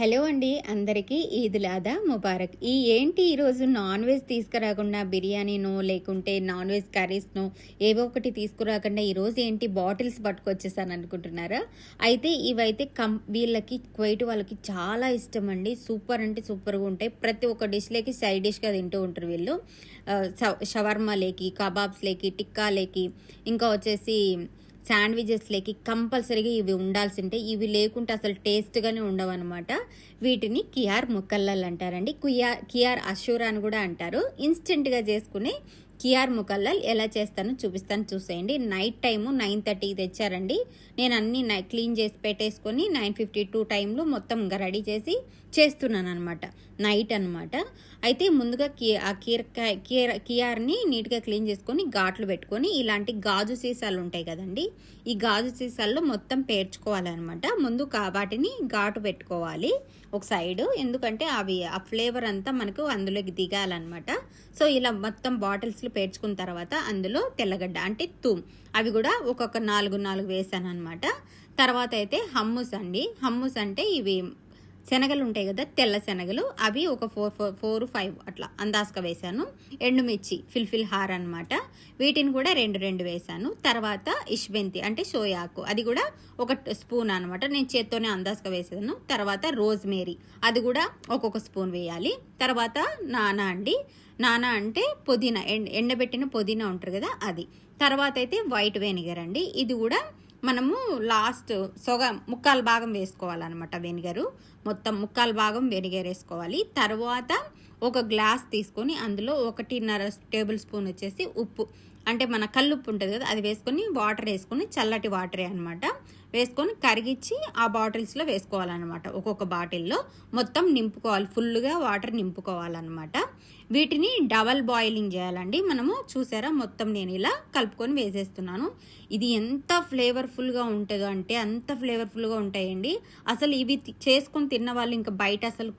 Hello అండి, అందరికీ ఈదుల్ అదా ముబారక్. ఏంటి ఈరోజు నాన్ వెజ్ తీసుకురాకుండా బిర్యానీనో లేకుంటే నాన్ వెజ్ కర్రీస్నో ఏవో ఒకటి తీసుకురాకుండా ఈరోజు ఏంటి బాటిల్స్ పట్టుకొచ్చేసాను అనుకుంటున్నారా? అయితే ఇవైతే వీళ్ళకి కువైట్ వాళ్ళకి చాలా ఇష్టం అండి. సూపర్ అంటే సూపర్గా ఉంటాయి. ప్రతి ఒక్క డిష్లోకి సైడ్ డిష్గా తింటూ ఉంటారు వీళ్ళు. షవర్మాలేకి, కబాబ్స్లేకి, టిక్కాలేకి, ఇంకా వచ్చేసి శాండ్విచెస్లోకి కంపల్సరీగా ఇవి ఉండాల్సింటే, ఇవి లేకుంటే అసలు టేస్ట్గానే ఉండవన్నమాట. వీటిని కియార్ ముకల్లల్ అంటారండి. కియార్ అషూరా అని కూడా అంటారు. ఇన్స్టెంట్గా చేసుకునే కియార్ ముకల్లల్ ఎలా చేస్తానో చూపిస్తాను, చూసేయండి. నైట్ టైము 9:30కి తెచ్చారండి. నేను అన్నీ క్లీన్ చేసి పెట్టేసుకొని 9:52 టైంలో మొత్తం ఇంకా రెడీ చేసి చేస్తున్నాను అనమాట. నైట్ అనమాట. అయితే ముందుగా కియార్ని నీట్గా క్లీన్ చేసుకొని ఘాట్లు పెట్టుకొని ఇలాంటి గాజు సీసాలు ఉంటాయి కదండి, ఈ గాజు సీసాల్లో మొత్తం పేర్చుకోవాలన్నమాట. ముందు వాటిని ఘాటు పెట్టుకోవాలి ఒక సైడు, ఎందుకంటే అవి ఆ ఫ్లేవర్ అంతా మనకు అందులోకి దిగాలన్నమాట. సో ఇలా మొత్తం బాటిల్స్లో పేర్చుకున్న తర్వాత అందులో తెల్లగడ్డ అంటే తూమ్, అవి కూడా ఒక్కొక్క 4 వేసాను అనమాట. తర్వాత అయితే హమ్ముస్ అండి. హమ్ముస్ అంటే ఇవి శనగలు ఉంటాయి కదా, తెల్ల శనగలు, అవి ఒక 4-5 అట్లా అందాజుగా వేసాను. ఎండుమిర్చి ఫిల్ఫిల్ హార్ అనమాట, వీటిని కూడా 2 వేసాను. తర్వాత ఇష్బెంతి అంటే సోయాకు, అది కూడా 1 స్పూన్ అనమాట, నేను చేత్తోనే అందాజుగా వేసాను. తర్వాత రోజ్మేరీ, అది కూడా ఒక్కొక్క స్పూన్ వేయాలి. తర్వాత నానా అండి, నానా అంటే పుదీనా, ఎండబెట్టిన పుదీనా ఉంటారు కదా అది. తర్వాత అయితే వైట్ వెనిగర్ అండి, ఇది కూడా మనము లాస్ట్ ముక్కాలు భాగం వేసుకోవాలన్నమాట. వెనిగరు మొత్తం ముక్కాలు భాగం వెనిగర్ వేసుకోవాలి. తర్వాత ఒక గ్లాస్ తీసుకొని అందులో 1.5 టేబుల్ స్పూన్ వచ్చేసి ఉప్పు, అంటే మన కల్లుప్పు ఉంటుంది కదా, అది వేసుకొని వాటర్ వేసుకొని, చల్లటి వాటరే అనమాట, వేసుకొని కరిగించి ఆ బాటిల్స్లో వేసుకోవాలన్నమాట. ఒక్కొక్క బాటిల్లో మొత్తం నింపుకోవాలి, ఫుల్గా వాటర్ నింపుకోవాలన్నమాట. వీటిని డబల్ బాయిలింగ్ చేయాలండి మనము. చూసారా, మొత్తం నేను ఇలా కలుపుకొని వేసేస్తున్నాను. ఇది ఎంత ఫ్లేవర్ఫుల్గా ఉంటుందో అంటే అంత ఫ్లేవర్ఫుల్గా ఉంటాయండి. అసలు ఇవి చేసుకొని తిన్న వాళ్ళు ఇంకా బయట అసలు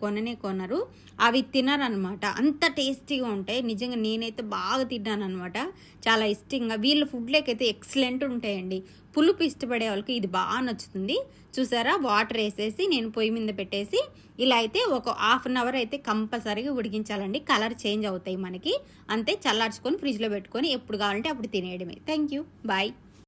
కొనరు, అవి తినరనమాట, అంత టేస్టీగా ఉంటాయి. నిజంగా నేనైతే బాగా తిన్నాను అనమాట, చాలా ఇష్టంగా. వీళ్ళ ఫుడ్లోకైతే ఎక్సలెంట్ ఉంటాయండి. పులుపు ఇష్టపడే వాళ్ళకి ఇది బాగా నచ్చుతుంది. చూసారా, వాటర్ వేసేసి నేను పొయ్యి మీద పెట్టేసి ఇలా అయితే ఒక 1/2 అవర్ అయితే కంపల్సరీగా ఉడికించాలండి. కలర్ చేంజ్ అవుతాయి మనకి, అంతే. చల్లార్చుకొని ఫ్రిడ్జ్లో పెట్టుకొని ఎప్పుడు కావాలంటే అప్పుడు తినేయడమే. Thank you, bye.